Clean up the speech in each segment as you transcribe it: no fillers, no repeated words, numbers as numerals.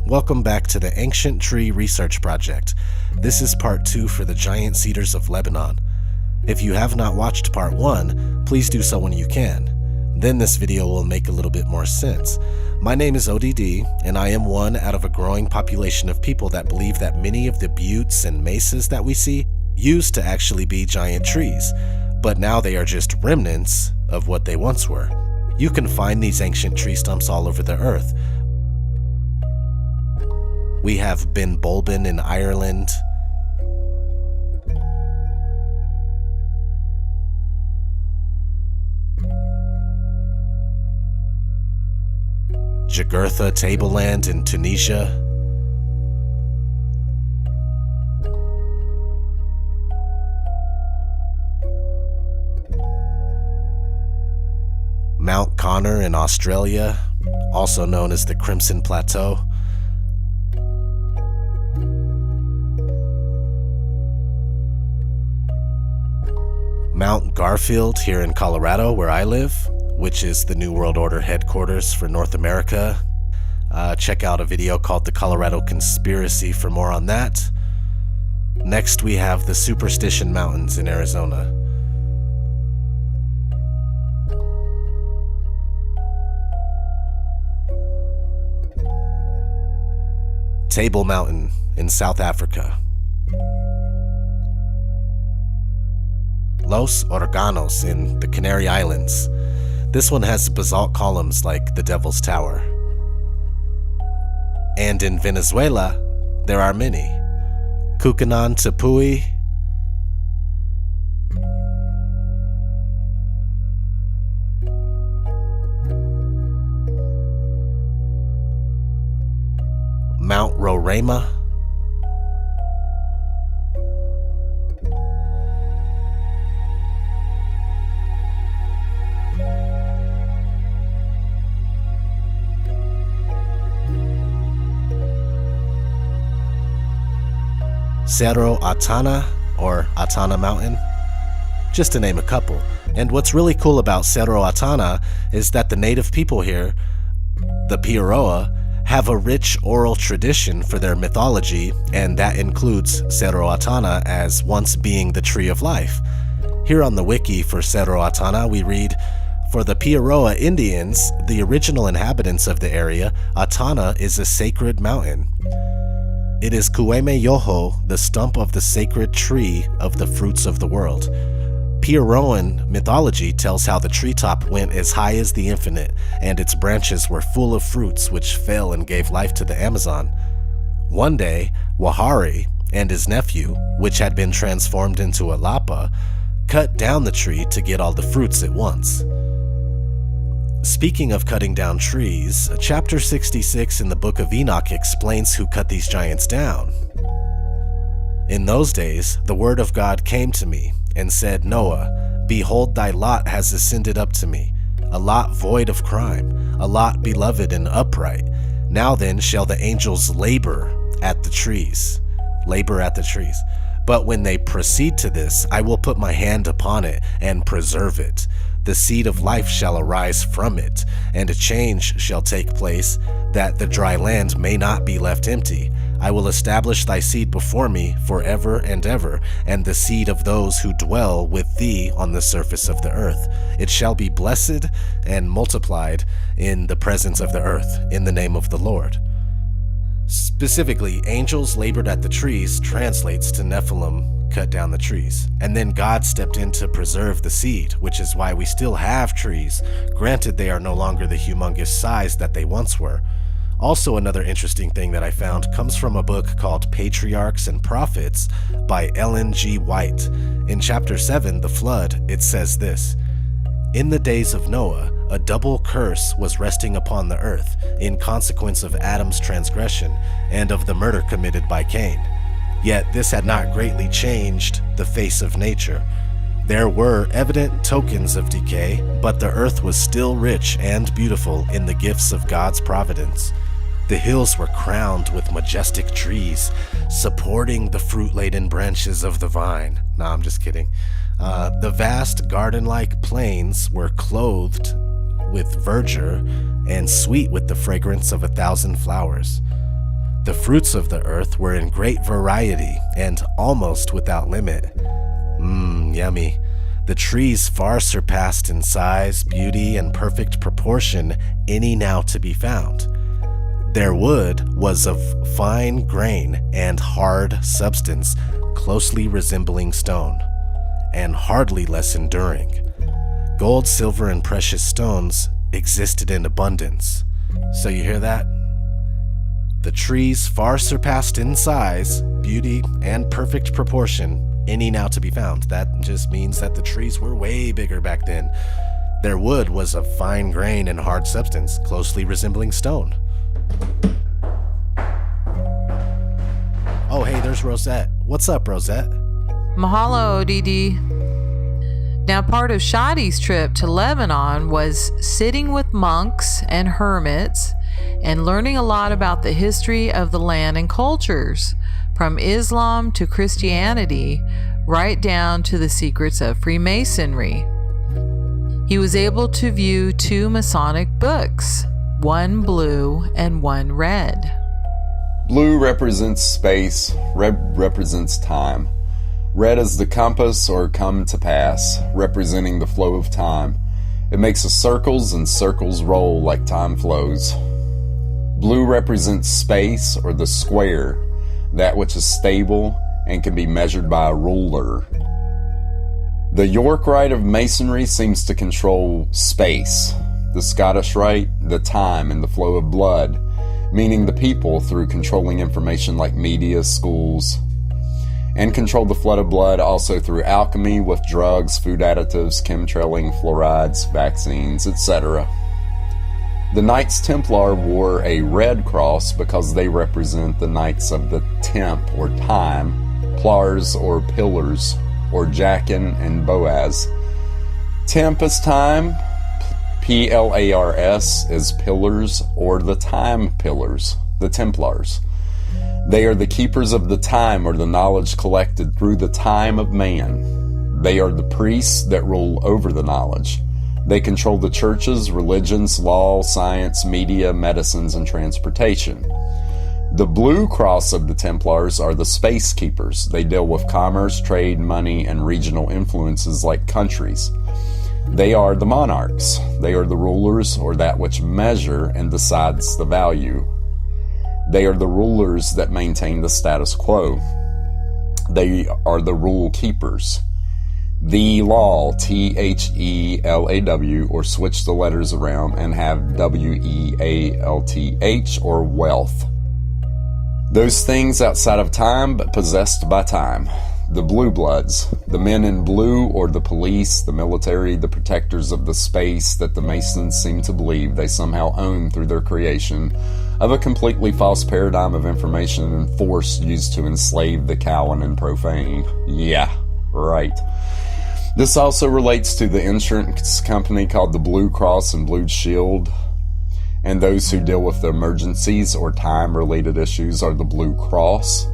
welcome back to the Ancient Tree Research Project. This is part 2 for the giant cedars of Lebanon. If you have not watched part 1, please do so when you can. Then this video will make a little bit more sense. My name is O.D.D, and I am one out of a growing population of people that believe that many of the buttes and mesas that we see used to actually be giant trees, but now they are just remnants of what they once were. You can find these ancient tree stumps all over the earth. We have Ben Bulben in Ireland, Jugurtha tableland in Tunisia, Mount Connor in Australia, also known as the Crimson Plateau, Mount Garfield here in Colorado, where I live, which is the New World Order headquarters for North America. Check out a video called The Colorado Conspiracy for more on that. Next, we have the Superstition Mountains in Arizona. Table Mountain in South Africa. Los Órganos in the Canary Islands. This one has basalt columns like the Devil's Tower. And in Venezuela, there are many. Cucanon Tepuy, Mount Roraima, Cerro Atana, or Atana Mountain, just to name a couple. And what's really cool about Cerro Atana is that the native people here, the Piaroa, have a rich oral tradition for their mythology, and that includes Cerro Atana as once being the tree of life. Here on the wiki for Cerro Atana, we read, "For the Piaroa Indians, the original inhabitants of the area, Atana is a sacred mountain. It is Kueme Yoho, the stump of the sacred tree of the fruits of the world." Piaroan mythology tells how the treetop went as high as the infinite, and its branches were full of fruits which fell and gave life to the Amazon. One day, Wahari and his nephew, which had been transformed into a lapa, cut down the tree to get all the fruits at once. Speaking of cutting down trees, chapter 66 in the book of Enoch explains who cut these giants down. "In those days, the word of God came to me and said, Noah, behold, thy lot has ascended up to me, a lot void of crime, a lot beloved and upright. Now then shall the angels labor at the trees. But when they proceed to this, I will put my hand upon it and preserve it. The seed of life shall arise from it, and a change shall take place, that the dry land may not be left empty. I will establish thy seed before me forever and ever, and the seed of those who dwell with thee on the surface of the earth. It shall be blessed and multiplied in the presence of the earth, in the name of the Lord." Specifically, angels labored at the trees translates to Nephilim cut down the trees. And then God stepped in to preserve the seed, which is why we still have trees. Granted, they are no longer the humongous size that they once were. Also, another interesting thing that I found comes from a book called Patriarchs and Prophets by Ellen G. White. In chapter 7, The Flood, it says this: "In the days of Noah, a double curse was resting upon the earth in consequence of Adam's transgression and of the murder committed by Cain. Yet this had not greatly changed the face of nature. There were evident tokens of decay, but the earth was still rich and beautiful in the gifts of God's providence. The hills were crowned with majestic trees, supporting the fruit-laden branches of the vine." Nah, I'm just kidding. The vast garden-like plains were clothed with verdure and sweet with the fragrance of 1,000 flowers. The fruits of the earth were in great variety and almost without limit. Yummy. The trees far surpassed in size, beauty, and perfect proportion any now to be found. Their wood was of fine grain and hard substance, closely resembling stone, and hardly less enduring. Gold, silver, and precious stones existed in abundance. So you hear that? The trees far surpassed in size, beauty, and perfect proportion any now to be found. That just means that the trees were way bigger back then. Their wood was of fine grain and hard substance, closely resembling stone. Oh, hey, there's Rosette. What's up, Rosette? Mahalo, O.D.D. Now, part of Shadie's trip to Lebanon was sitting with monks and hermits and learning a lot about the history of the land and cultures, from Islam to Christianity, right down to the secrets of Freemasonry. He was able to view 2 Masonic books, one blue and one red. Blue represents space, red represents time. Red is the compass or come to pass, representing the flow of time. It makes the circles and circles roll like time flows. Blue represents space or the square, that which is stable and can be measured by a ruler. The York Rite of Masonry seems to control space. The Scottish Rite, the time and the flow of blood, meaning the people through controlling information like media, schools, and control the flood of blood also through alchemy with drugs, food additives, chemtrailing, fluorides, vaccines, etc. The Knights Templar wore a red cross because they represent the Knights of the Temp or time, Plars or pillars, or Jachin and Boaz. Temp is time, Plars is pillars, or the time pillars, the Templars. They are the keepers of the time or the knowledge collected through the time of man. They are the priests that rule over the knowledge. They control the churches, religions, law, science, media, medicines, and transportation. The blue cross of the Templars are the space keepers. They deal with commerce, trade, money, and regional influences like countries. They are the monarchs. They are the rulers or that which measure and decides the value. They are the rulers that maintain the status quo. They are the rule keepers. The law, Thelaw, or switch the letters around and have Wealth, or wealth. Those things outside of time but possessed by time. The blue bloods, the men in blue or the police, the military, the protectors of the space that the Masons seem to believe they somehow own through their creation of a completely false paradigm of information and force used to enslave the cowan and profane. Yeah, right. This also relates to the insurance company called the Blue Cross and Blue Shield, and those who deal with the emergencies or time-related issues are the Blue Cross.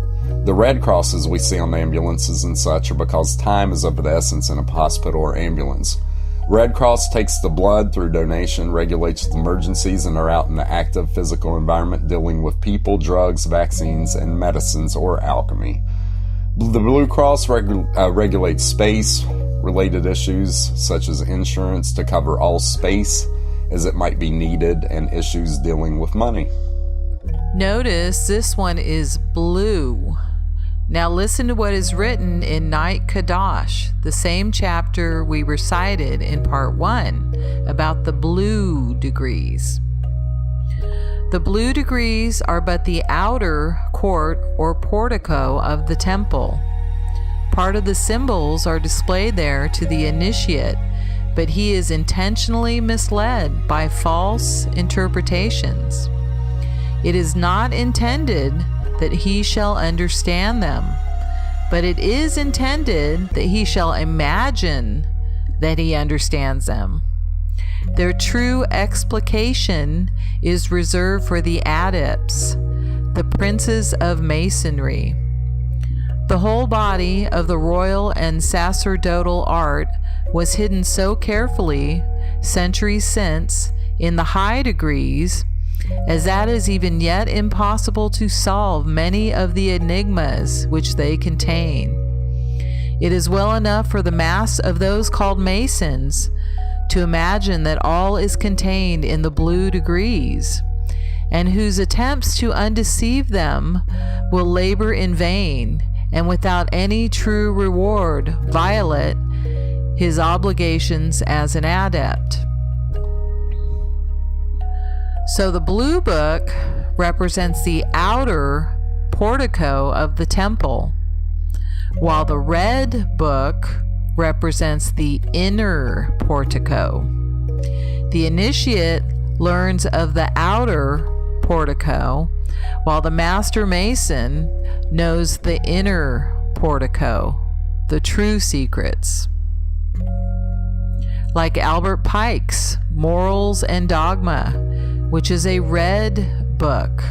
The red crosses we see on ambulances and such are because time is of the essence in a hospital or ambulance. Red Cross takes the blood through donation, regulates the emergencies, and are out in the active physical environment dealing with people, drugs, vaccines, and medicines or alchemy. The Blue Cross regulates space-related issues such as insurance to cover all space as it might be needed and issues dealing with money. Notice this one is blue. Now listen to what is written in Night Kadash, the same chapter we recited in part 1 about the blue degrees. The blue degrees are but the outer court or portico of the temple. Part of the symbols are displayed there to the initiate, but he is intentionally misled by false interpretations. It is not intended that he shall understand them, but it is intended that he shall imagine that he understands them. Their true explication is reserved for the adepts, the princes of masonry. The whole body of the royal and sacerdotal art was hidden so carefully, centuries since, in the high degrees, as that is even yet impossible to solve many of the enigmas which they contain. It is well enough for the mass of those called Masons to imagine that all is contained in the blue degrees, and whose attempts to undeceive them will labor in vain, and without any true reward violate his obligations as an adept. So the blue book represents the outer portico of the temple, while the red book represents the inner portico. The initiate learns of the outer portico, while the master mason knows the inner portico, the true secrets. Like Albert Pike's Morals and Dogma, which is a red book,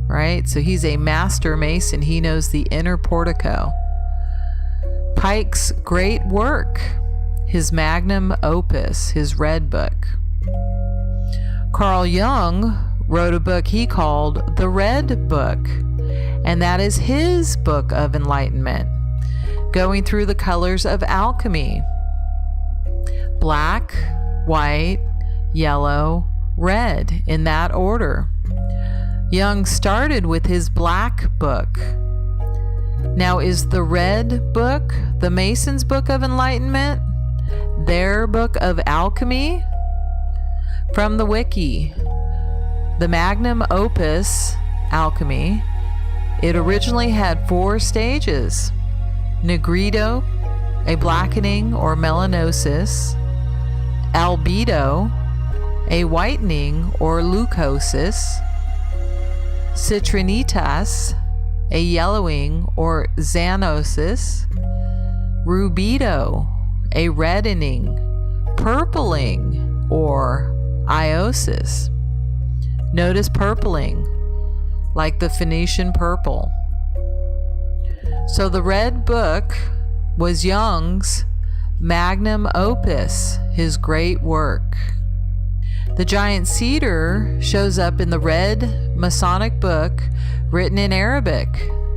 right? So he's a master mason. He knows the inner portico. Pike's great work, his magnum opus, his red book. Carl Jung wrote a book he called The Red Book, and that is his book of enlightenment, going through the colors of alchemy: black, white, yellow, red, in that order. Jung started with his black book. Now, is the red book the Masons' book of enlightenment, their book of alchemy? From the wiki, the magnum opus, alchemy, it originally had 4 stages: negrito, a blackening or melanosis; albedo, a whitening or leucosis; citrinitas, a yellowing or xanosis; rubedo, a reddening, purpling or iosis. Notice purpling, like the Phoenician purple. So the red book was Jung's magnum opus, his great work. The giant cedar shows up in the red Masonic book written in Arabic,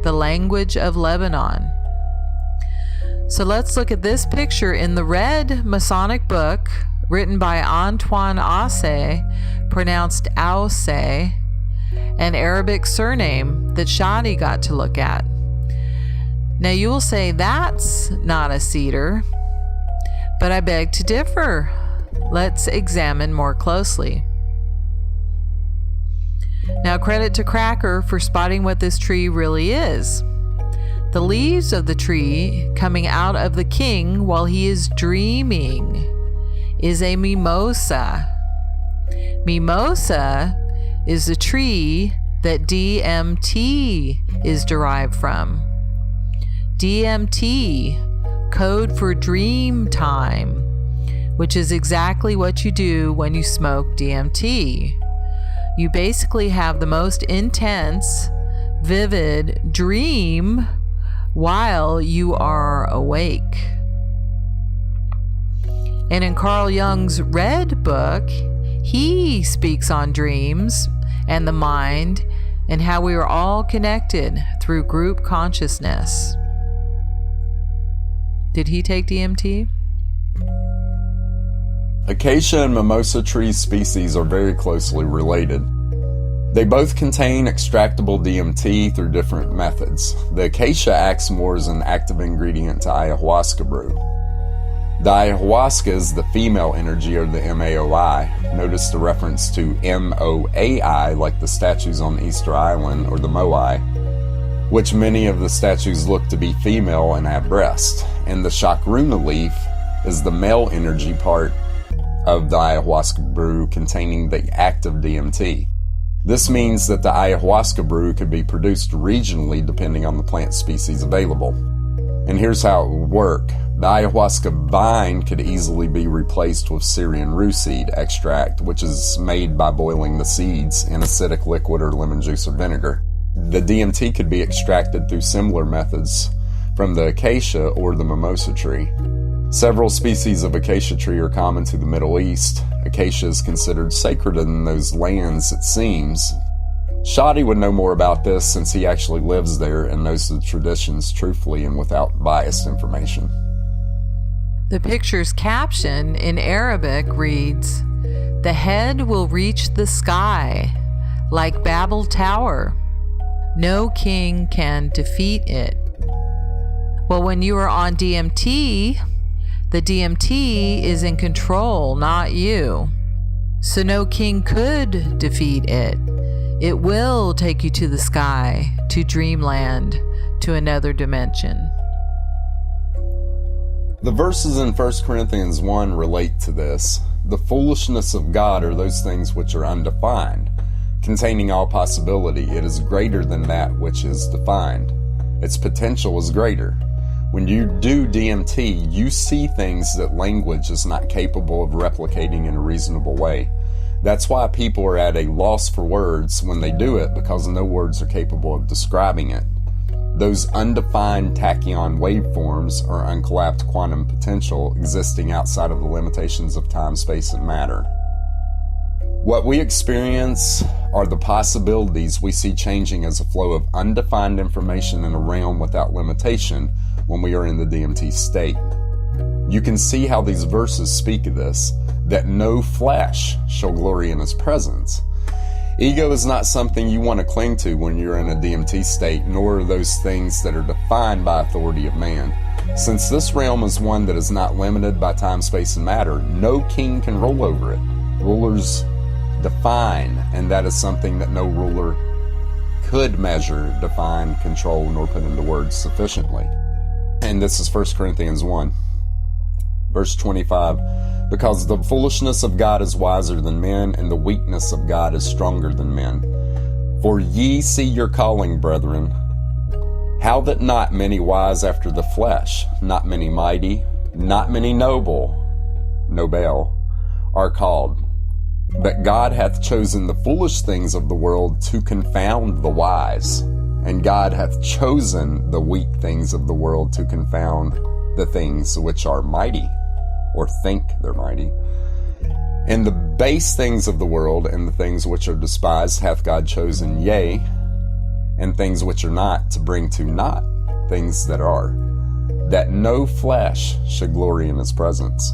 the language of Lebanon. So let's look at this picture in the red Masonic book written by Antoine Ausse, pronounced Ausse, an Arabic surname that Shadie got to look at. Now you will say that's not a cedar, but I beg to differ. Let's examine more closely. Now, credit to Cracker for spotting what this tree really is. The leaves of the tree coming out of the king while he is dreaming is a mimosa. Mimosa is the tree that DMT is derived from. DMT, code for dream time, which is exactly what you do when you smoke DMT. You basically have the most intense, vivid dream while you are awake. And in Carl Jung's Red Book, he speaks on dreams and the mind and how we are all connected through group consciousness. Did he take DMT? Acacia and mimosa tree species are very closely related. They both contain extractable DMT through different methods. The acacia acts more as an active ingredient to ayahuasca brew. The ayahuasca is the female energy, or the MAOI. Notice the reference to MOAI, like the statues on Easter Island, or the Moai, which many of the statues look to be female and have breasts. And the chacruna leaf is the male energy part of the ayahuasca brew containing the active DMT. This means that the ayahuasca brew could be produced regionally depending on the plant species available. And here's how it would work. The ayahuasca vine could easily be replaced with Syrian rue seed extract, which is made by boiling the seeds in acidic liquid or lemon juice or vinegar. The DMT could be extracted through similar methods from the acacia or the mimosa tree. Several species of acacia tree are common to the Middle East. Acacia is considered sacred in those lands, it seems. Shadie would know more about this since he actually lives there and knows the traditions truthfully and without biased information. The picture's caption in Arabic reads, "The head will reach the sky like Babel Tower. No king can defeat it." Well, when you are on DMT, the DMT is in control, not you. So no king could defeat it. It will take you to the sky, to dreamland, to another dimension. The verses in 1 Corinthians 1 relate to this. The foolishness of God are those things which are undefined, containing all possibility. It is greater than that which is defined. Its potential is greater. When you do DMT, you see things that language is not capable of replicating in a reasonable way. That's why people are at a loss for words when they do it, because no words are capable of describing it. Those undefined tachyon waveforms are uncollapsed quantum potential existing outside of the limitations of time, space, and matter. What we experience are the possibilities we see changing as a flow of undefined information in a realm without limitation when we are in the DMT state. You can see how these verses speak of this, that no flesh shall glory in his presence. Ego is not something you want to cling to when you're in a DMT state, nor are those things that are defined by authority of man. Since this realm is one that is not limited by time, space, and matter, no king can rule over it. Rulers define, and that is something that no ruler could measure, define, control, nor put into words sufficiently. And this is 1 Corinthians 1, verse 25. Because the foolishness of God is wiser than men, and the weakness of God is stronger than men. For ye see your calling, brethren, how that not many wise after the flesh, not many mighty, not many noble, are called. But God hath chosen the foolish things of the world to confound the wise, and God hath chosen the weak things of the world to confound the things which are mighty, or think they're mighty. And the base things of the world and the things which are despised hath God chosen, yea, and things which are not, to bring to naught things that are, that no flesh should glory in his presence.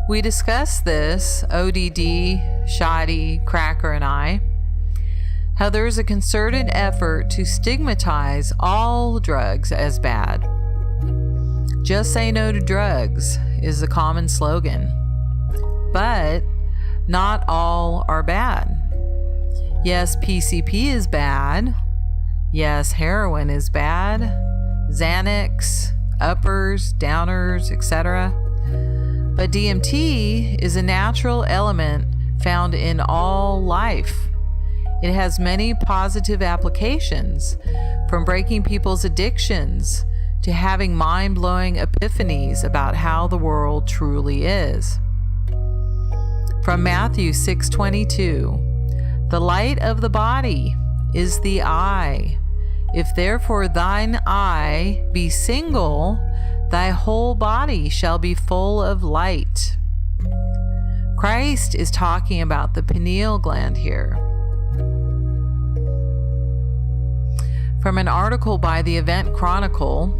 We discussed this, O.D.D, Shadie, Cracker, and I, how there is a concerted effort to stigmatize all drugs as bad. Just say no to drugs is a common slogan. But not all are bad. Yes, PCP is bad. Yes, heroin is bad. Xanax, uppers, downers, etc. But DMT is a natural element found in all life. It has many positive applications, from breaking people's addictions to having mind-blowing epiphanies about how the world truly is. From Matthew 6:22, the light of the body is the eye. If therefore thine eye be single, thy whole body shall be full of light. Christ is talking about the pineal gland here. From an article by the Event Chronicle,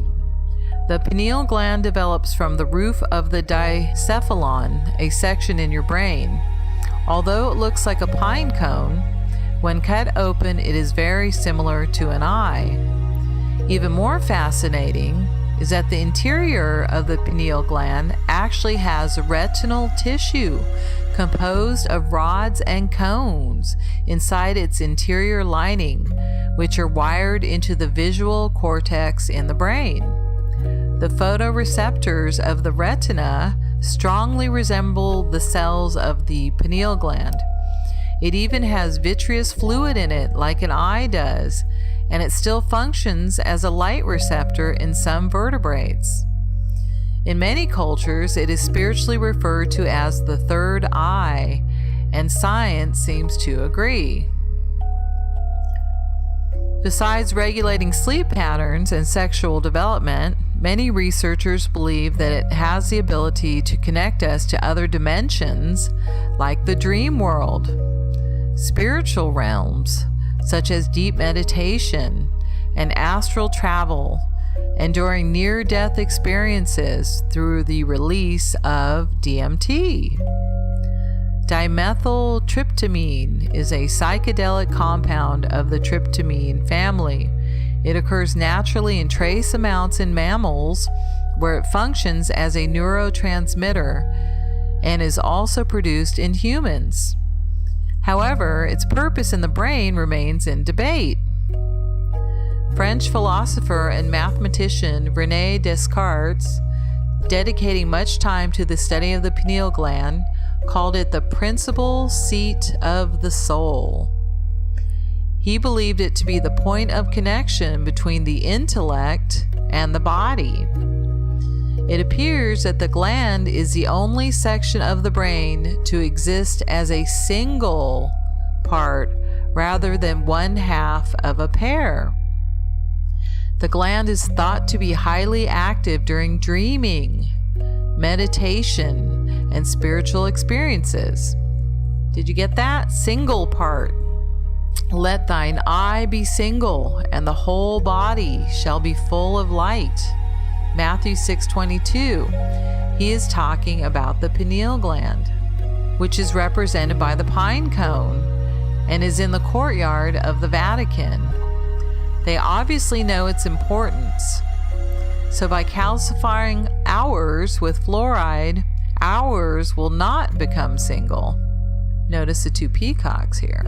the pineal gland develops from the roof of the dicephalon, a section in your brain. Although it looks like a pine cone, when cut open it is very similar to an eye. Even more fascinating is that the interior of the pineal gland actually has retinal tissue composed of rods and cones inside its interior lining, which are wired into the visual cortex in the brain. The photoreceptors of the retina strongly resemble the cells of the pineal gland. It even has vitreous fluid in it like an eye does, and it still functions as a light receptor in some vertebrates. In many cultures, it is spiritually referred to as the third eye, and science seems to agree. Besides regulating sleep patterns and sexual development, Many researchers believe that it has the ability to connect us to other dimensions like the dream world, spiritual realms such as deep meditation and astral travel, and during near-death experiences through the release of DMT. Dimethyltryptamine is a psychedelic compound of the tryptamine family. It occurs naturally in trace amounts in mammals, where it functions as a neurotransmitter and is also produced in humans. However, its purpose in the brain remains in debate. French philosopher and mathematician René Descartes, dedicating much time to the study of the pineal gland, called it the principal seat of the soul. He believed it to be the point of connection between the intellect and the body. It appears that the gland is the only section of the brain to exist as a single part rather than one half of a pair. The gland is thought to be highly active during dreaming, meditation, and spiritual experiences. Did you get that? Single part. Let thine eye be single, and the whole body shall be full of light. Matthew 6:22. He is talking about the pineal gland, which is represented by the pine cone and is in the courtyard of the Vatican. They obviously know its importance. So by calcifying ours with fluoride, ours will not become single. Notice the two peacocks here.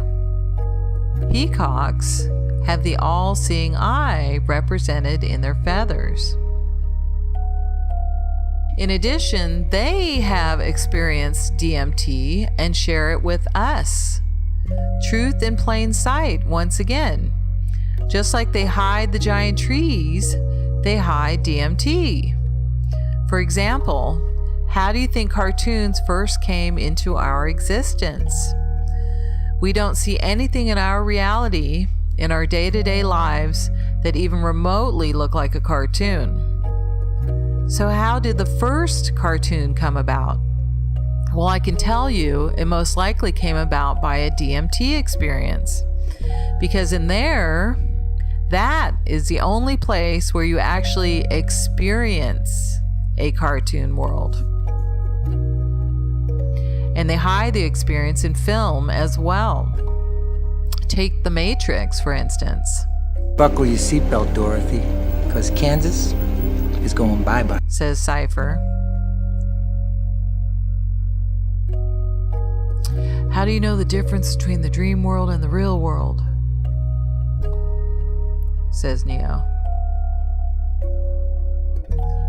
Peacocks have the all-seeing eye represented in their feathers. In addition, they have experienced DMT and share it with us. Truth in plain sight, once again. Just like they hide the giant trees, they hide DMT. For example, how do you think cartoons first came into our existence? We don't see anything in our reality, in our day-to-day lives, that even remotely look like a cartoon. So how did the first cartoon come about? Well, I can tell you it most likely came about by a DMT experience. Because in there, that is the only place where you actually experience a cartoon world. And they hide the experience in film as well. Take The Matrix, for instance. Buckle your seatbelt, Dorothy, because Kansas is going bye-bye, says Cypher. How do you know the difference between the dream world and the real world? Says Neo.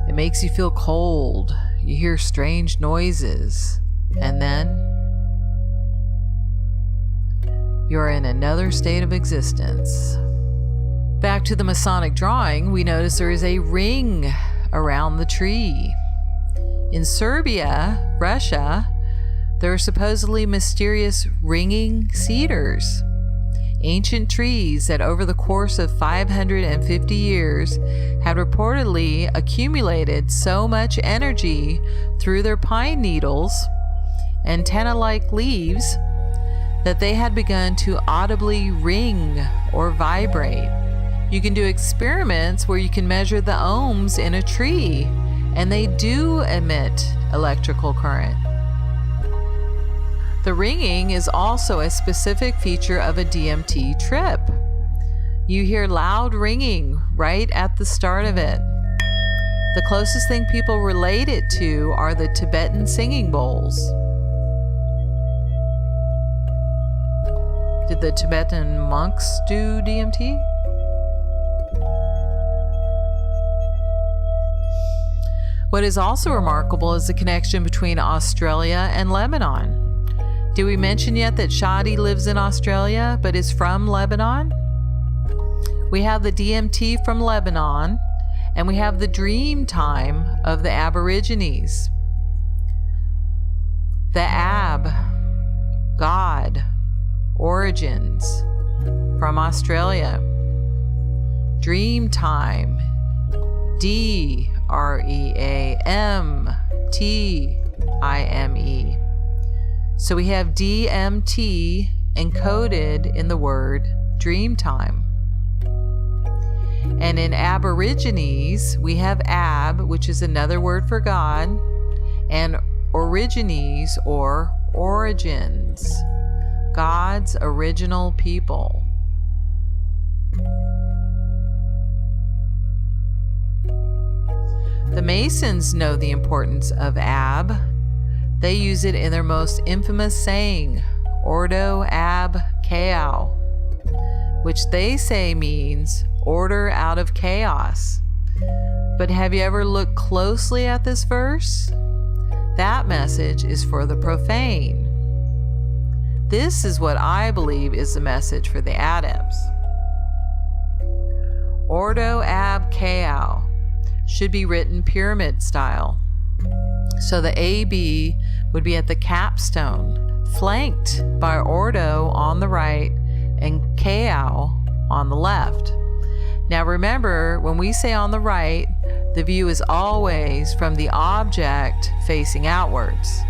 It makes you feel cold. You hear strange noises. And then you're in another state of existence. Back to the Masonic drawing, we notice there is a ring around the tree. In Serbia, Russia, there are supposedly mysterious ringing cedars, ancient trees that over the course of 550 years had reportedly accumulated so much energy through their pine needles, antenna-like leaves, that they had begun to audibly ring or vibrate. You can do experiments where you can measure the ohms in a tree, and they do emit electrical current. The ringing is also a specific feature of a DMT trip. You hear loud ringing right at the start of it. The closest thing people relate it to are the Tibetan singing bowls. Did the Tibetan monks do DMT? What is also remarkable is the connection between Australia and Lebanon. Did we mention yet that Shadie lives in Australia but is from Lebanon? We have the DMT from Lebanon, and we have the dream time of the Aborigines. The Ab, God, origins from Australia. Dream time, D, ReamTime. So we have DMT encoded in the word Dreamtime. And in Aborigines, we have Ab, which is another word for God, and Origines or origins, God's original people. The Masons know the importance of Ab. They use it in their most infamous saying, Ordo Ab Chaos, which they say means order out of chaos. But have you ever looked closely at this verse? That message is for the profane. This is what I believe is the message for the adepts. Ordo Ab Chaos should be written pyramid style. So the AB would be at the capstone, flanked by Ordo on the right and Chaos on the left. Now remember, when we say on the right, the view is always from the object facing outwards.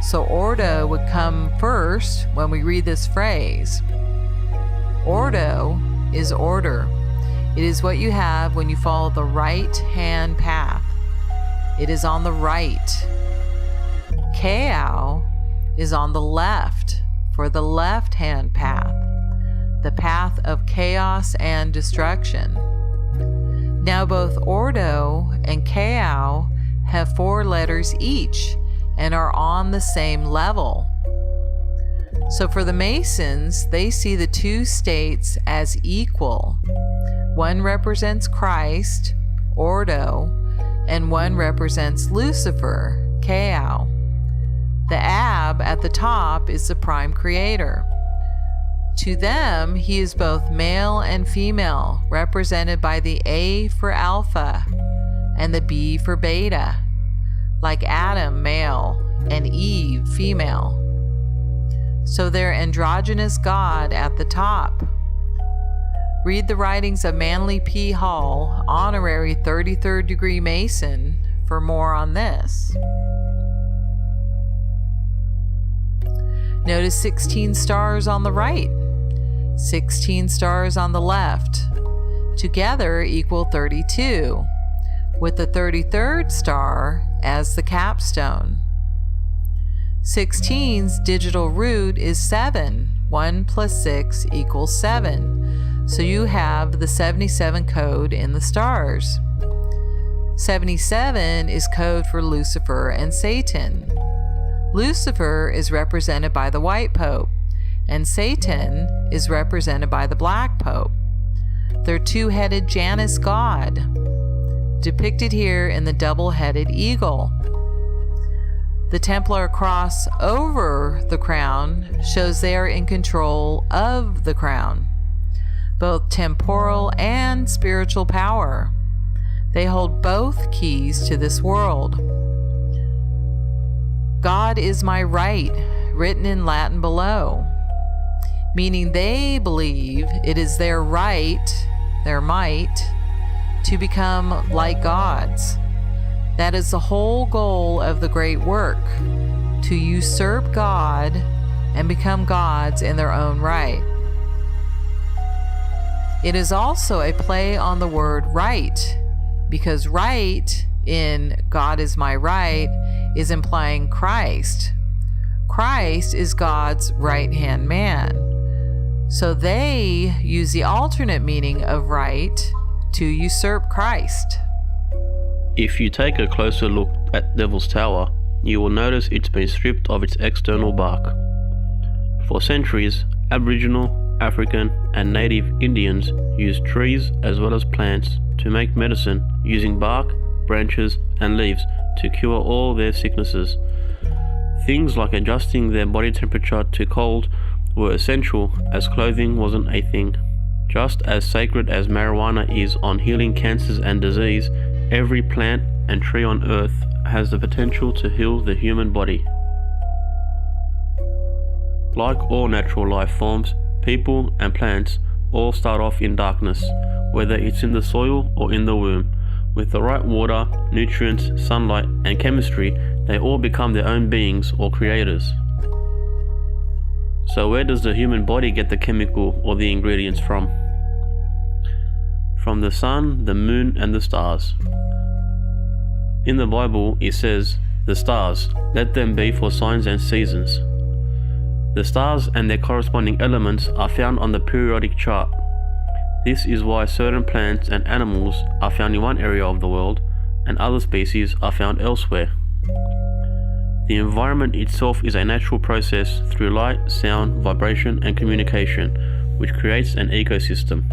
So Ordo would come first when we read this phrase. Ordo is order. It is what you have when you follow the right hand path. It is on the right. Chaos is on the left for the left hand path, the path of chaos and destruction. Now both Ordo and Chaos have 4 letters each and are on the same level. So for the Masons, they see the 2 states as equal. One represents Christ, Ordo, and one represents Lucifer, Chaos. The Ab at the top is the prime creator. To them, he is both male and female, represented by the A for alpha and the B for beta, like Adam, male, and Eve, female. So they're androgynous God at the top. Read the writings of Manly P. Hall, honorary 33rd degree Mason, for more on this. Notice 16 stars on the right, 16 stars on the left. Together equal 32, with the 33rd star as the capstone. 16's digital root is 7. 1 plus 6 equals 7. So you have the 77 code in the stars. 77 is code for Lucifer and Satan. Lucifer is represented by the white pope, and Satan is represented by the black pope. They're 2-headed Janus god, depicted here in the double-headed eagle. The Templar cross over the crown shows they are in control of the crown, both temporal and spiritual power. They hold both keys to this world. God is my right, written in Latin below, meaning they believe it is their right, their might, to become like gods. That is the whole goal of the great work, to usurp God and become gods in their own right. It is also a play on the word right, because right in God is my right is implying Christ. Christ is God's right-hand man. So they use the alternate meaning of right to usurp Christ. If you take a closer look at Devil's Tower, you will notice it's been stripped of its external bark. For centuries, Aboriginal, African, and Native Indians used trees as well as plants to make medicine using bark, branches, and leaves to cure all their sicknesses. Things like adjusting their body temperature to cold were essential, as clothing wasn't a thing. Just as sacred as marijuana is on healing cancers and disease, every plant and tree on earth has the potential to heal the human body. Like all natural life forms, people and plants all start off in darkness, whether it's in the soil or in the womb. With the right water, nutrients, sunlight, and chemistry, they all become their own beings or creators. So where does the human body get the chemical or the ingredients from? From the sun, the moon, and the stars. In the Bible, it says, "The stars, let them be for signs and seasons." The stars and their corresponding elements are found on the periodic chart. This is why certain plants and animals are found in one area of the world and other species are found elsewhere. The environment itself is a natural process through light, sound, vibration, and communication, which creates an ecosystem.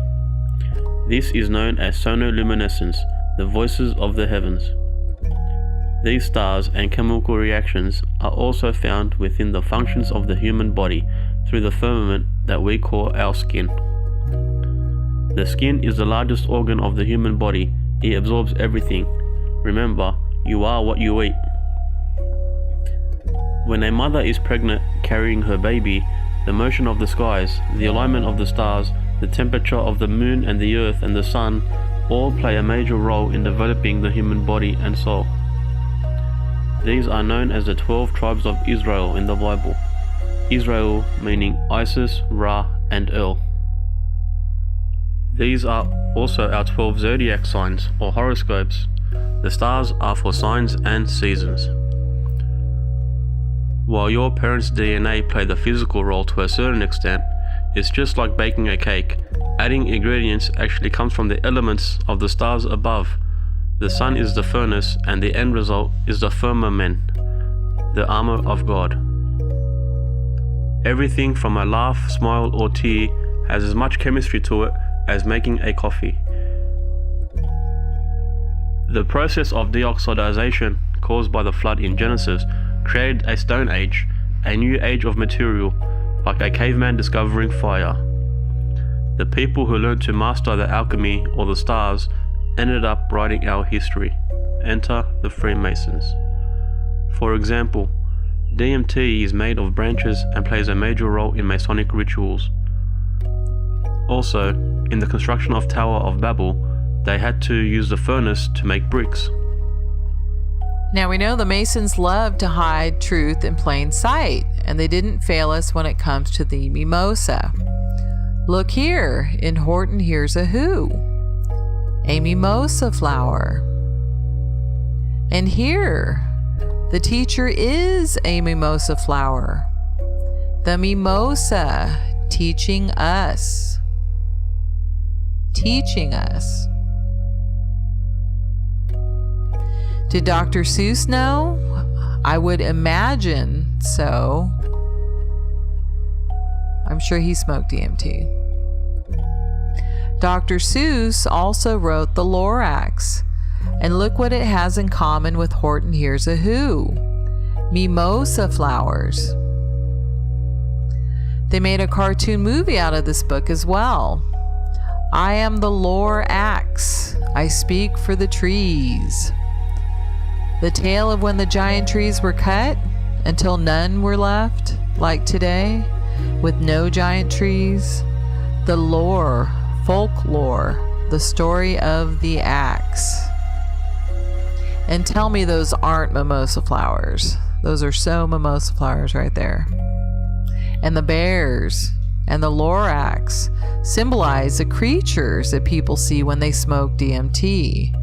This is known as sonoluminescence, the voices of the heavens. These stars and chemical reactions are also found within the functions of the human body through the firmament that we call our skin. The skin is the largest organ of the human body. It absorbs everything. Remember, you are what you eat. When a mother is pregnant carrying her baby, the motion of the skies, the alignment of the stars, the temperature of the moon and the earth and the sun all play a major role in developing the human body and soul. These are known as the 12 tribes of Israel in the Bible. Israel meaning Isis, Ra, and El. These are also our 12 zodiac signs or horoscopes. The stars are for signs and seasons. While your parents' DNA play the physical role to a certain extent, it's just like baking a cake. Adding ingredients actually comes from the elements of the stars above. The sun is the furnace and the end result is the firmament, the armor of God. Everything from a laugh, smile, or tear has as much chemistry to it as making a coffee. The process of deoxidization caused by the flood in Genesis created a stone age, a new age of material, like a caveman discovering fire. The people who learned to master the alchemy or the stars ended up writing our history. Enter the Freemasons. For example, DMT is made of branches and plays a major role in Masonic rituals. Also, in the construction of Tower of Babel, they had to use the furnace to make bricks. Now we know the Masons love to hide truth in plain sight, and they didn't fail us when it comes to the mimosa. Look here, in Horton Hears a Who, a mimosa flower. And here, the teacher is a mimosa flower. The mimosa teaching us. Did Dr. Seuss know? I would imagine so. I'm sure he smoked DMT. Dr. Seuss also wrote The Lorax, and look what it has in common with Horton Hears a Who. Mimosa flowers. They made a cartoon movie out of this book as well. I am the Lorax. I speak for the trees. The tale of when the giant trees were cut until none were left, like today, with no giant trees. The lore, folklore, the story of the axe. And tell me those aren't mimosa flowers. Those are so mimosa flowers right there. And the bears and the Lorax symbolize the creatures that people see when they smoke DMT.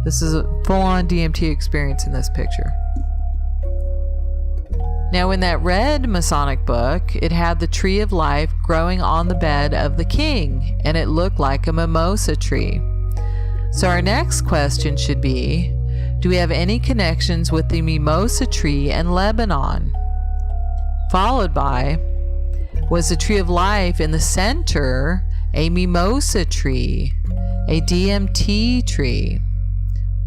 This is a full-on DMT experience in this picture. Now in that red Masonic book, it had the tree of life growing on the bed of the king, and it looked like a mimosa tree. So our next question should be, do we have any connections with the mimosa tree in Lebanon? Followed by, was the tree of life in the center a mimosa tree, a DMT tree?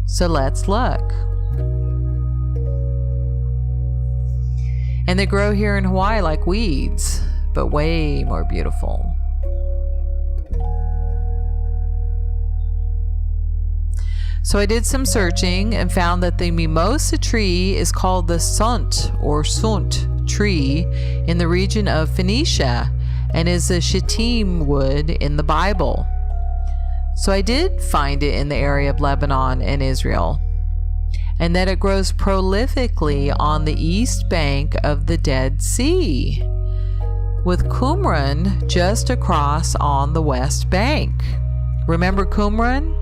So let's look. And they grow here in Hawaii like weeds, but way more beautiful. So I did some searching and found that the mimosa tree is called the sunt or sunt tree in the region of Phoenicia and is a shittim wood in the Bible. So I did find it in the area of Lebanon and Israel, and that it grows prolifically on the east bank of the Dead Sea, with Qumran just across on the west bank. Remember Qumran?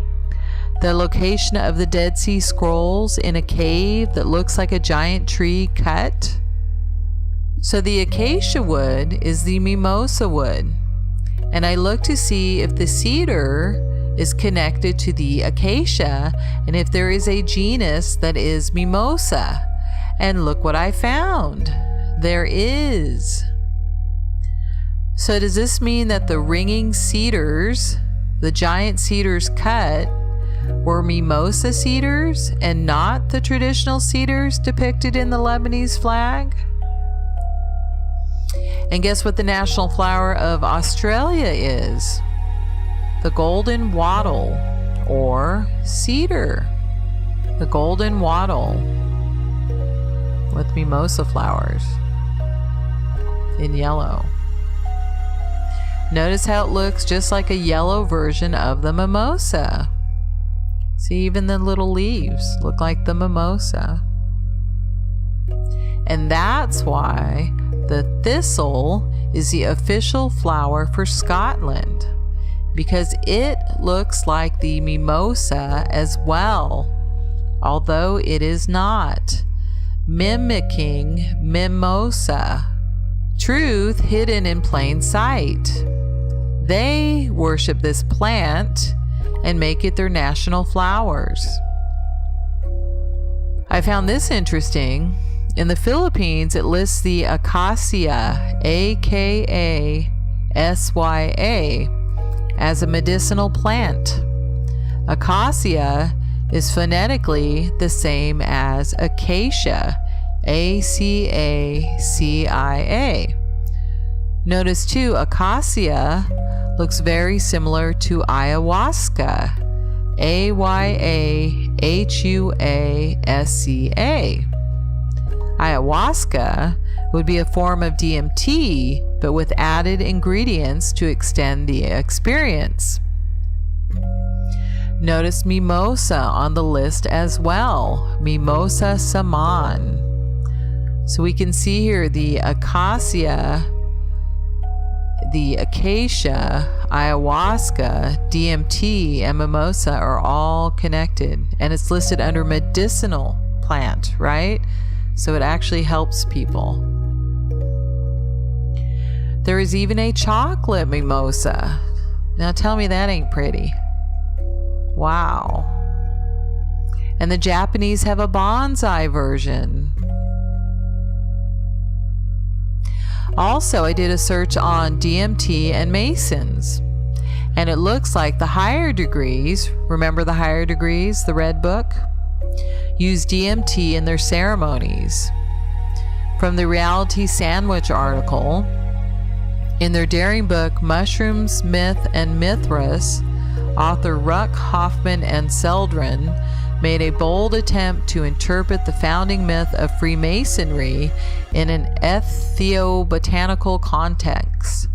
The location of the Dead Sea Scrolls in a cave that looks like a giant tree cut? So the acacia wood is the mimosa wood, and I looked to see if the cedar is connected to the acacia and if there is a genus that is mimosa. And look what I found. There is. So does this mean that the ringing cedars, the giant cedars cut, were mimosa cedars and not the traditional cedars depicted in the Lebanese flag? And guess what the national flower of Australia is? The golden wattle, or cedar. The golden wattle with mimosa flowers in yellow. Notice how it looks just like a yellow version of the mimosa. See, even the little leaves look like the mimosa. And that's why the thistle is the official flower for Scotland, because it looks like the mimosa as well, although it is not, mimicking mimosa. Truth hidden in plain sight. They worship this plant and make it their national flowers. I found this interesting. In the Philippines, it lists the acacia, A-K-A-S-Y-A, as a medicinal plant. Acacia is phonetically the same as acacia, A-C-A-C-I-A. Notice too, acacia looks very similar to ayahuasca, A-Y-A-H-U-A-S-C-A. Ayahuasca would be a form of DMT, but with added ingredients to extend the experience. Notice mimosa on the list as well, mimosa saman. So we can see here the acacia, the acacia, ayahuasca, DMT, and mimosa are all connected, and it's listed under medicinal plant, right? So it actually helps people. There is even a chocolate mimosa. Now tell me that ain't pretty. Wow. And the Japanese have a bonsai version. Also, I did a search on DMT and Masons, and it looks like the higher degrees, remember the higher degrees, the red book, use DMT in their ceremonies. From the Reality Sandwich article, in their daring book, Mushrooms, Myth, and Mithras, author Ruck, Hoffman, and Seldrin made a bold attempt to interpret the founding myth of Freemasonry in an ethnobotanical context,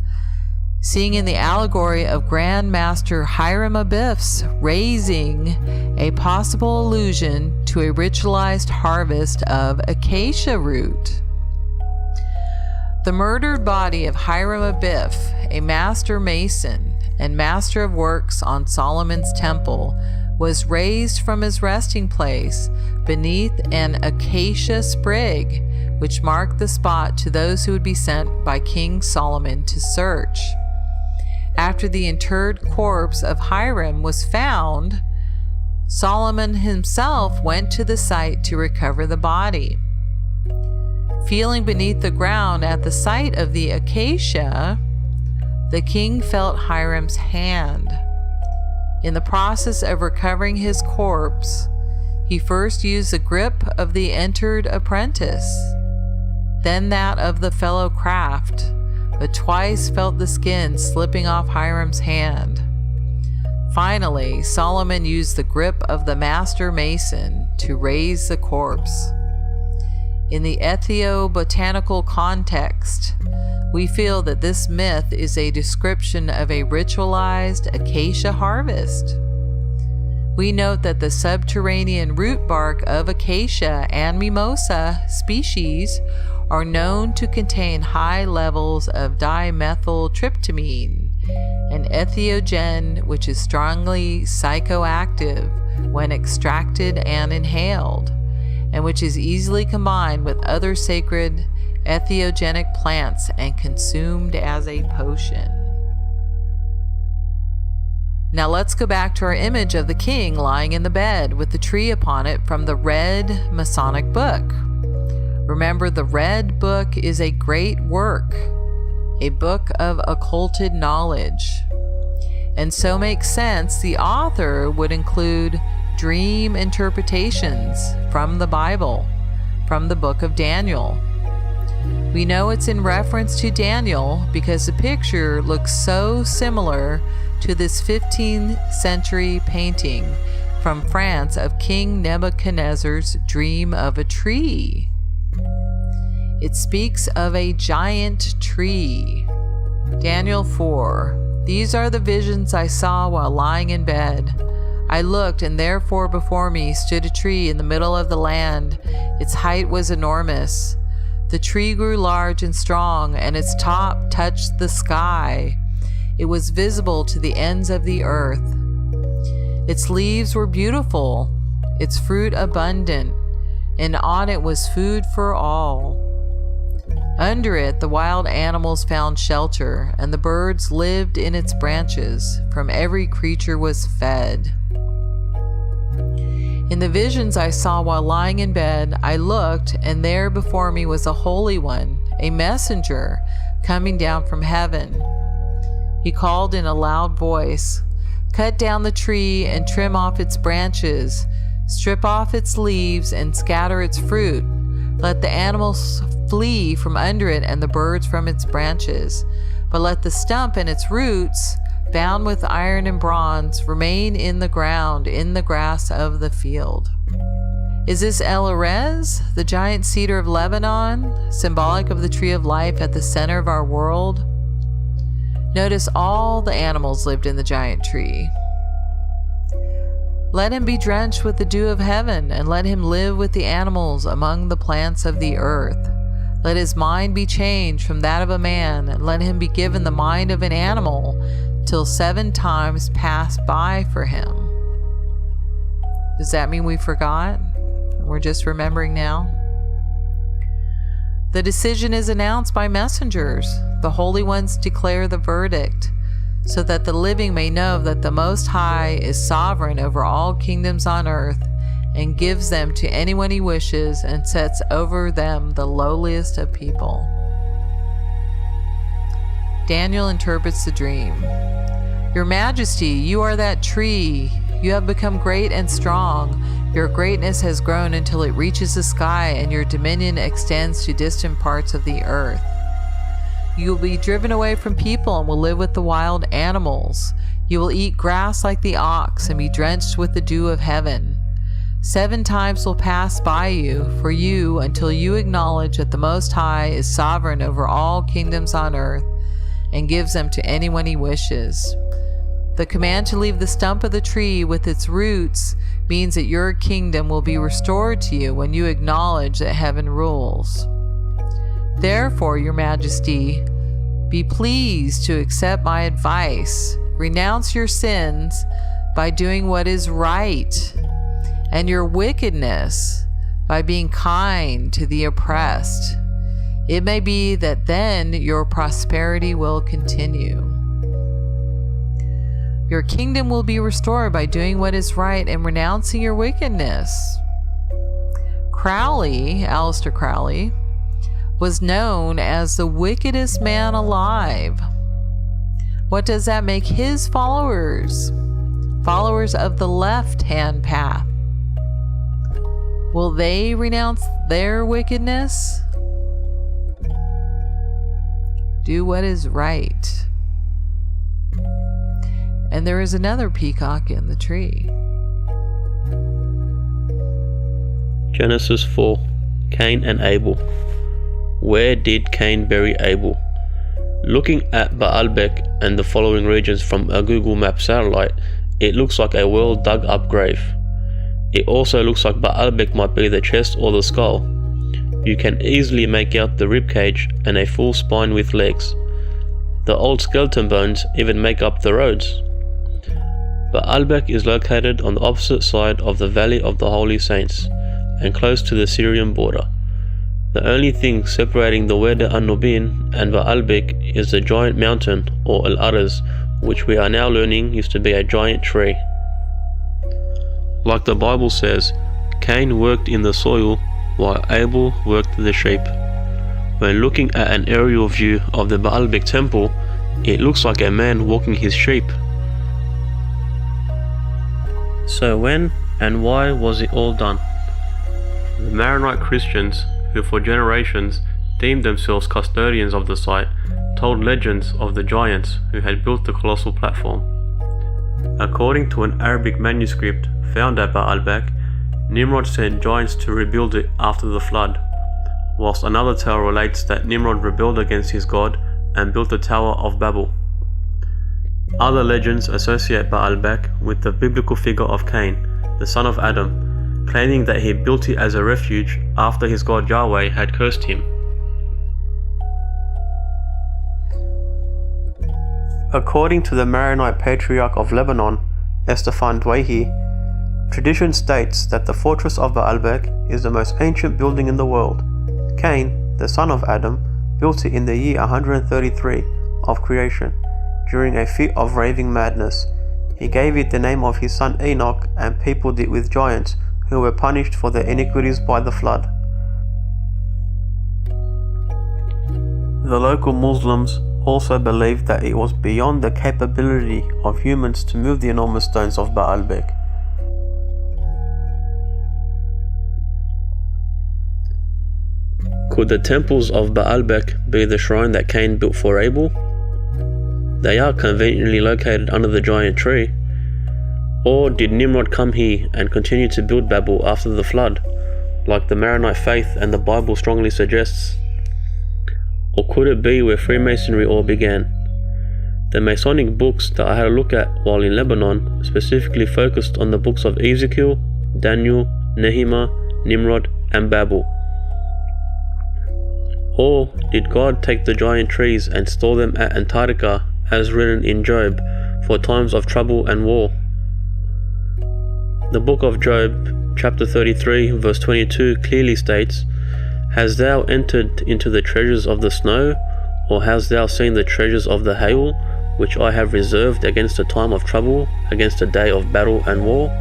seeing in the allegory of Grand Master Hiram Abiff's raising a possible allusion to a ritualized harvest of acacia root. The murdered body of Hiram Abiff, a master mason and master of works on Solomon's temple, was raised from his resting place beneath an acacia sprig, which marked the spot to those who would be sent by King Solomon to search. After the interred corpse of Hiram was found, Solomon himself went to the site to recover the body. Feeling beneath the ground at the site of the acacia, the king felt Hiram's hand. In the process of recovering his corpse, he first used the grip of the entered apprentice, then that of the fellow craft, but twice felt the skin slipping off Hiram's hand. Finally, Solomon used the grip of the master mason to raise the corpse. In the ethnobotanical context, we feel that this myth is a description of a ritualized acacia harvest. We note that the subterranean root bark of acacia and mimosa species are known to contain high levels of dimethyltryptamine, an entheogen which is strongly psychoactive when extracted and inhaled, and which is easily combined with other sacred entheogenic plants and consumed as a potion. Now let's go back to our image of the king lying in the bed with the tree upon it from the Red Masonic book. Remember, the Red Book is a great work, a book of occulted knowledge. And so makes sense the author would include dream interpretations from the Bible, from the book of Daniel. We know it's in reference to Daniel because the picture looks so similar to this 15th century painting from France of King Nebuchadnezzar's dream of a tree. It speaks of a giant tree. Daniel 4. These are the visions I saw while lying in bed. I looked, and therefore before me stood a tree in the middle of the land. Its height was enormous. The tree grew large and strong, and its top touched the sky. It was visible to the ends of the earth. Its leaves were beautiful, its fruit abundant, and on it was food for all. Under it the wild animals found shelter, and the birds lived in its branches. From every creature was fed. In the visions I saw while lying in bed, I looked, and there before me was a holy one, a messenger, coming down from heaven. He called in a loud voice, "Cut down the tree and trim off its branches, strip off its leaves and scatter its fruit. Let the animals flee from under it and the birds from its branches. But let the stump and its roots, bound with iron and bronze, remain in the ground, in the grass of the field." Is this El Erez, the giant cedar of Lebanon, symbolic of the tree of life at the center of our world? Notice all the animals lived in the giant tree. Let him be drenched with the dew of heaven, and let him live with the animals among the plants of the earth. Let his mind be changed from that of a man, and let him be given the mind of an animal, till 7 times pass by for him. Does that mean we forgot? We're just remembering now? The decision is announced by messengers. The holy ones declare the verdict, so that the living may know that the Most High is sovereign over all kingdoms on earth, and gives them to anyone he wishes, and sets over them the lowliest of people. Daniel interprets the dream. Your Majesty, you are that tree. You have become great and strong. Your greatness has grown until it reaches the sky, and your dominion extends to distant parts of the earth. You will be driven away from people and will live with the wild animals. You will eat grass like the ox and be drenched with the dew of heaven. 7 times will pass by you for you until you acknowledge that the Most High is sovereign over all kingdoms on earth and gives them to anyone he wishes. The command to leave the stump of the tree with its roots means that your kingdom will be restored to you when you acknowledge that heaven rules. Therefore, Your Majesty, be pleased to accept my advice. Renounce your sins by doing what is right, and your wickedness by being kind to the oppressed. It may be that then your prosperity will continue. Your kingdom will be restored by doing what is right and renouncing your wickedness. Crowley, Aleister Crowley, was known as the wickedest man alive. What does that make his followers? Followers of the left-hand path. Will they renounce their wickedness? Do what is right. And there is another peacock in the tree. Genesis 4. Cain and Abel. Where did Cain bury Abel? Looking at Baalbek and the following regions from a Google Map satellite, it looks like a well dug up grave. It also looks like Baalbek might be the chest or the skull. You can easily make out the ribcage and a full spine with legs. The old skeleton bones even make up the roads. Baalbek is located on the opposite side of the Valley of the Holy Saints and close to the Syrian border. The only thing separating the Wadi an-Nubin and Baalbek is the giant mountain, or Al-Araz, which we are now learning used to be a giant tree. Like the Bible says, Cain worked in the soil while Abel worked the sheep. When looking at an aerial view of the Baalbek temple, it looks like a man walking his sheep. So when and why was it all done? The Maronite Christians, who for generations deemed themselves custodians of the site, told legends of the giants who had built the colossal platform. According to an Arabic manuscript found at Baalbek, Nimrod sent giants to rebuild it after the flood, whilst another tale relates that Nimrod rebelled against his god and built the Tower of Babel. Other legends associate Baalbek with the biblical figure of Cain, the son of Adam, claiming that he built it as a refuge after his god Yahweh had cursed him. According to the Maronite Patriarch of Lebanon, Estefan Dwayhi, tradition states that the fortress of Baalbek is the most ancient building in the world. Cain, the son of Adam, built it in the year 133 of creation, during a fit of raving madness. He gave it the name of his son Enoch and peopled it with giants who were punished for their iniquities by the flood. The local Muslims also believed that it was beyond the capability of humans to move the enormous stones of Baalbek. Could the temples of Baalbek be the shrine that Cain built for Abel? They are conveniently located under the giant tree. Or did Nimrod come here and continue to build Babel after the flood, like the Maronite faith and the Bible strongly suggests? Or could it be where Freemasonry all began? The Masonic books that I had a look at while in Lebanon specifically focused on the books of Ezekiel, Daniel, Nehemiah, Nimrod, and Babel. Or did God take the giant trees and store them at Antarctica, as written in Job, for times of trouble and war? The book of Job, chapter 33, verse 22 clearly states, "Hast thou entered into the treasures of the snow, or hast thou seen the treasures of the hail, which I have reserved against a time of trouble, against a day of battle and war?"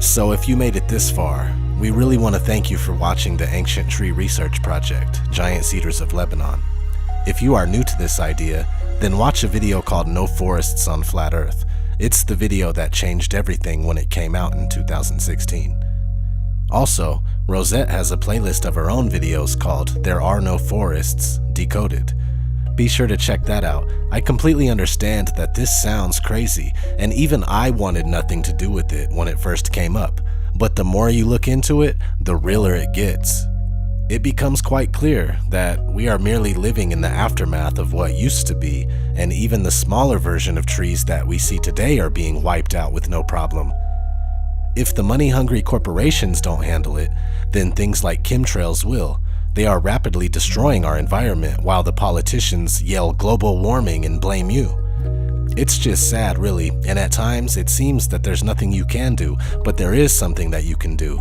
So if you made it this far, we really want to thank you for watching the Ancient Tree Research Project, Giant Cedars of Lebanon. If you are new to this idea, then watch a video called No Forests on Flat Earth. It's the video that changed everything when it came out in 2016. Also, Rosette has a playlist of her own videos called There Are No Forests Decoded. Be sure to check that out. I completely understand that this sounds crazy, and even I wanted nothing to do with it when it first came up. But the more you look into it, the realer it gets. It becomes quite clear that we are merely living in the aftermath of what used to be, and even the smaller version of trees that we see today are being wiped out with no problem. If the money-hungry corporations don't handle it, then things like chemtrails will. They are rapidly destroying our environment while the politicians yell global warming and blame you. It's just sad, really, and at times it seems that there's nothing you can do, but there is something that you can do.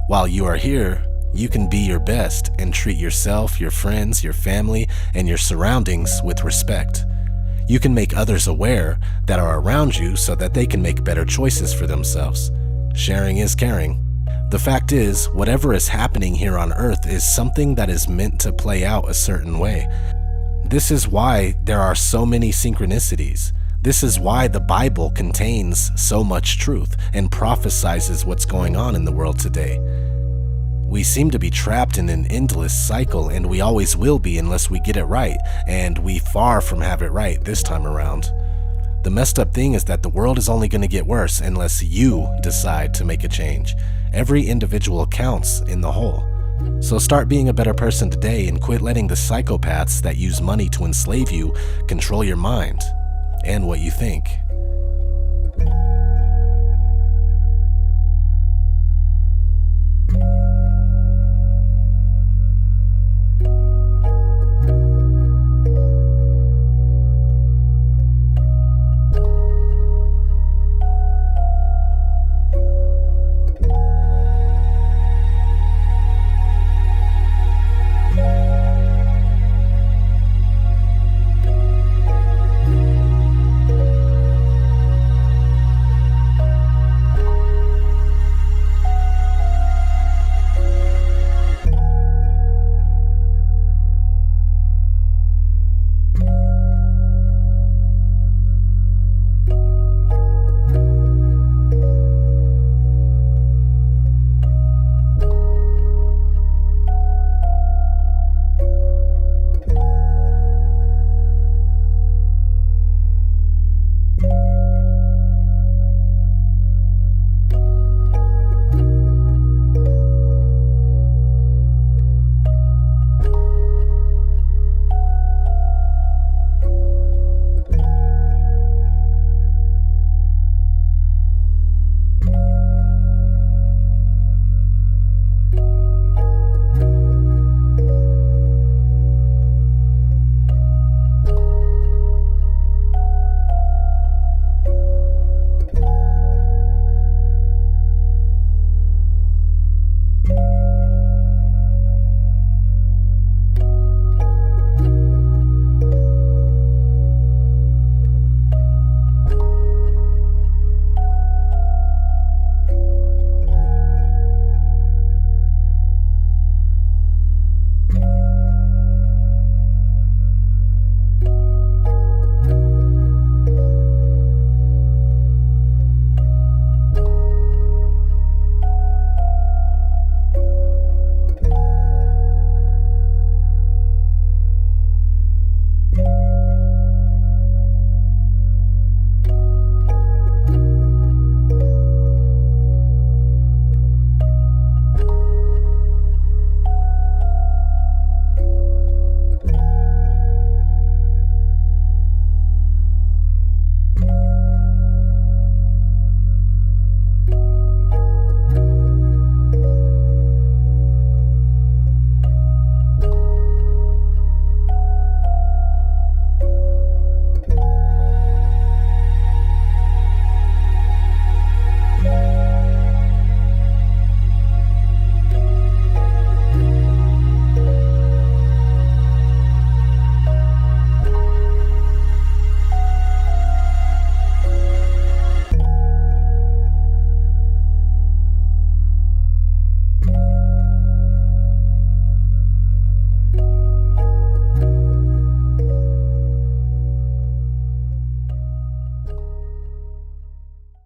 While you are here, you can be your best and treat yourself, your friends, your family, and your surroundings with respect. You can make others aware that are around you so that they can make better choices for themselves. Sharing is caring. The fact is, whatever is happening here on Earth is something that is meant to play out a certain way. This is why there are so many synchronicities. This is why the Bible contains so much truth and prophesizes what's going on in the world today. We seem to be trapped in an endless cycle, and we always will be unless we get it right, and we far from have it right this time around. The messed up thing is that the world is only going to get worse unless you decide to make a change. Every individual counts in the whole. So start being a better person today and quit letting the psychopaths that use money to enslave you control your mind and what you think.